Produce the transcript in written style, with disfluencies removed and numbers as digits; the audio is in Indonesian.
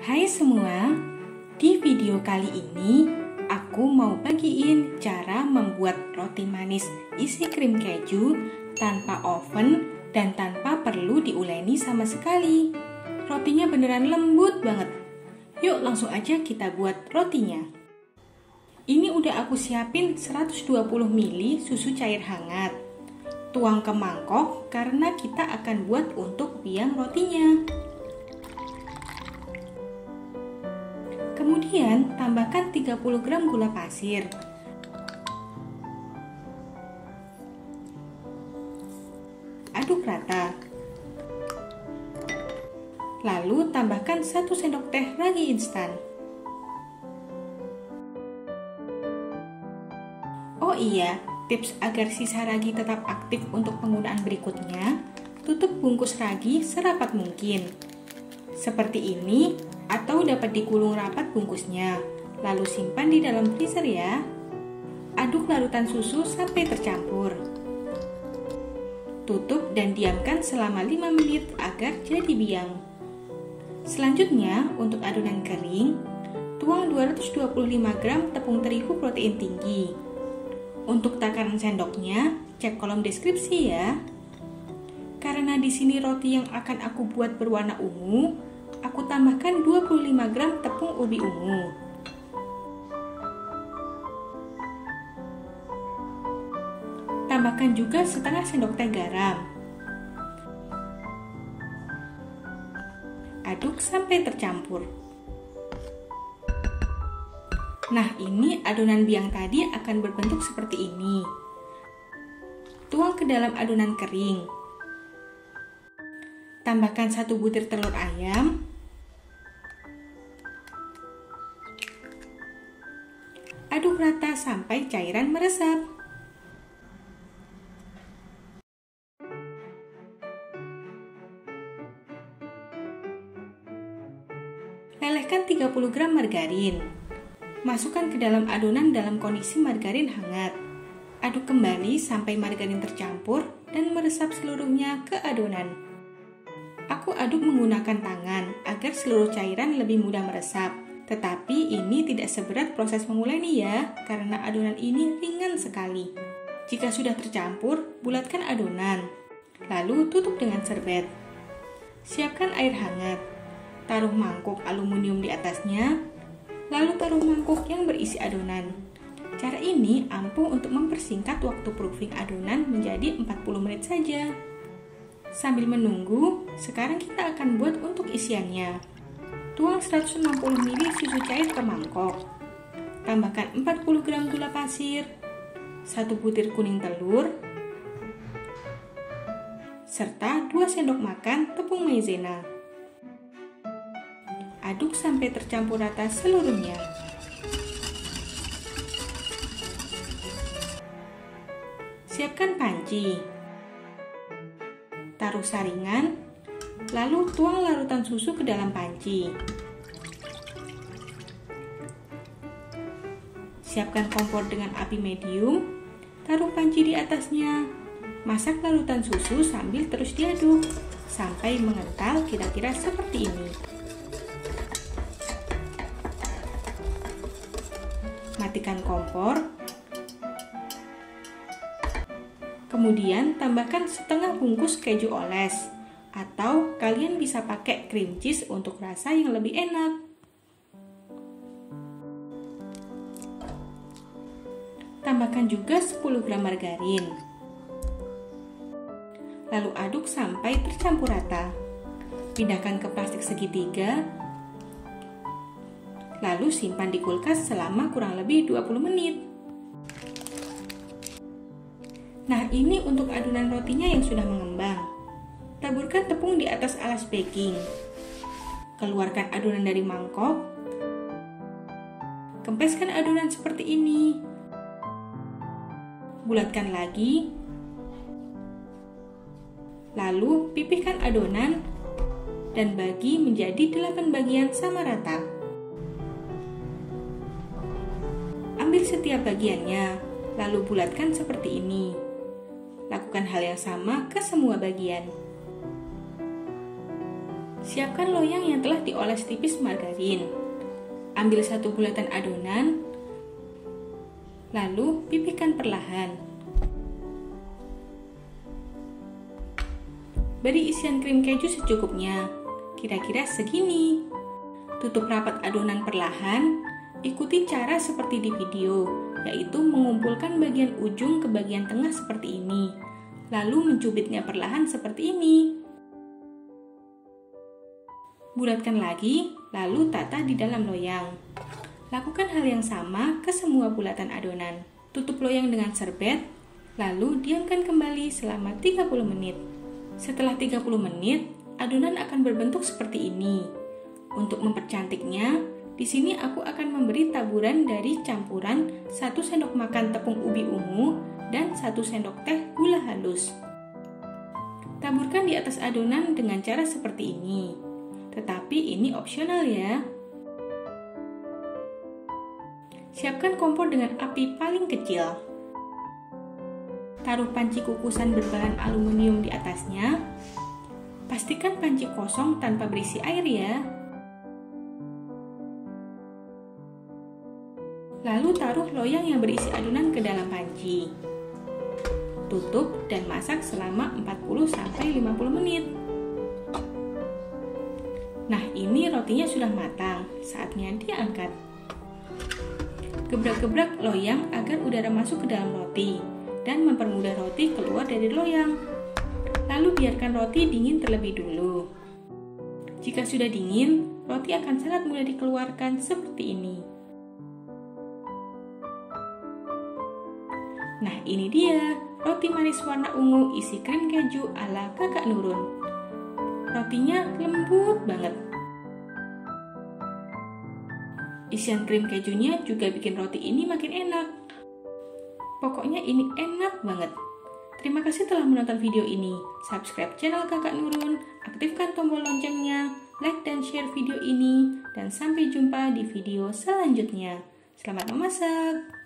Hai semua, di video kali ini aku mau bagiin cara membuat roti manis isi krim keju tanpa oven dan tanpa perlu diuleni sama sekali. Rotinya beneran lembut banget. Yuk langsung aja kita buat rotinya. Ini udah aku siapin 120 ml susu cair hangat. Tuang ke mangkok karena kita akan buat untuk biang rotinya. Kemudian tambahkan 30 gram gula pasir. Aduk rata. Lalu tambahkan 1 sendok teh ragi instan. Oh iya, tips agar sisa ragi tetap aktif untuk penggunaan berikutnya, tutup bungkus ragi serapat mungkin. Seperti ini, atau dapat digulung rapat bungkusnya, lalu simpan di dalam freezer ya. Aduk larutan susu sampai tercampur. Tutup dan diamkan selama 5 menit agar jadi biang. Selanjutnya, untuk adonan kering, tuang 225 gram tepung terigu protein tinggi. Untuk takaran sendoknya, cek kolom deskripsi ya. Karena di sini roti yang akan aku buat berwarna ungu, aku tambahkan 25 gram tepung ubi ungu. Tambahkan juga setengah sendok teh garam. Aduk sampai tercampur. Nah, ini adonan biang tadi akan berbentuk seperti ini. Tuang ke dalam adonan kering. Tambahkan 1 butir telur ayam. Aduk rata sampai cairan meresap. Lelehkan 30 gram margarin. Masukkan ke dalam adonan dalam kondisi margarin hangat. Aduk kembali sampai margarin tercampur dan meresap seluruhnya ke adonan. Aku aduk menggunakan tangan agar seluruh cairan lebih mudah meresap. Tetapi ini tidak seberat proses menguleni ya, karena adonan ini ringan sekali. Jika sudah tercampur, bulatkan adonan. Lalu tutup dengan serbet. Siapkan air hangat. Taruh mangkuk aluminium di atasnya. Lalu taruh mangkuk yang berisi adonan. Cara ini ampuh untuk mempersingkat waktu proofing adonan menjadi 40 menit saja. Sambil menunggu, sekarang kita akan buat untuk isiannya. Tuang 160 ml susu cair ke mangkok. Tambahkan 40 gram gula pasir, 1 butir kuning telur, serta 2 sendok makan tepung maizena. Aduk sampai tercampur rata seluruhnya. Siapkan panci. Taruh saringan, lalu tuang larutan susu ke dalam panci. Siapkan kompor dengan api medium, taruh panci di atasnya. Masak larutan susu sambil terus diaduk sampai mengental kira-kira seperti ini. Matikan kompor. Kemudian tambahkan setengah bungkus keju oles, atau kalian bisa pakai cream cheese untuk rasa yang lebih enak. Tambahkan juga 10 gram margarin. Lalu aduk sampai tercampur rata. Pindahkan ke plastik segitiga. Lalu simpan di kulkas selama kurang lebih 20 menit. Nah, ini untuk adonan rotinya yang sudah mengembang. Taburkan tepung di atas alas baking. Keluarkan adonan dari mangkok. Kempeskan adonan seperti ini. Bulatkan lagi. Lalu pipihkan adonan dan bagi menjadi 8 bagian sama rata. Ambil setiap bagiannya, lalu bulatkan seperti ini. Lakukan hal yang sama ke semua bagian. Siapkan loyang yang telah dioles tipis margarin. Ambil satu bulatan adonan, lalu pipihkan perlahan. Beri isian krim keju secukupnya, kira-kira segini. Tutup rapat adonan perlahan, ikuti cara seperti di video, yaitu mengumpulkan bagian ujung ke bagian tengah seperti ini, lalu mencubitnya perlahan seperti ini. Bulatkan lagi, lalu tata di dalam loyang. Lakukan hal yang sama ke semua bulatan adonan. Tutup loyang dengan serbet, lalu diamkan kembali selama 30 menit. Setelah 30 menit, adonan akan berbentuk seperti ini. Untuk mempercantiknya, di sini aku akan memberi taburan dari campuran 1 sendok makan tepung ubi ungu dan 1 sendok teh gula halus. Taburkan di atas adonan dengan cara seperti ini. Tetapi ini opsional ya. Siapkan kompor dengan api paling kecil. Taruh panci kukusan berbahan aluminium di atasnya. Pastikan panci kosong tanpa berisi air ya. Lalu taruh loyang yang berisi adonan ke dalam panci. Tutup dan masak selama 40-50 menit. Nah, ini rotinya sudah matang. Saatnya diangkat. Gebrak-gebrak loyang agar udara masuk ke dalam roti dan mempermudah roti keluar dari loyang. Lalu biarkan roti dingin terlebih dulu. Jika sudah dingin, roti akan sangat mudah dikeluarkan seperti ini. Nah, ini dia roti manis warna ungu isi krim keju ala Kakak Nurun. Rotinya lembut banget. Isian krim kejunya juga bikin roti ini makin enak. Pokoknya ini enak banget. Terima kasih telah menonton video ini. Subscribe channel Kakak Nurun, aktifkan tombol loncengnya, like dan share video ini, dan sampai jumpa di video selanjutnya. Selamat memasak!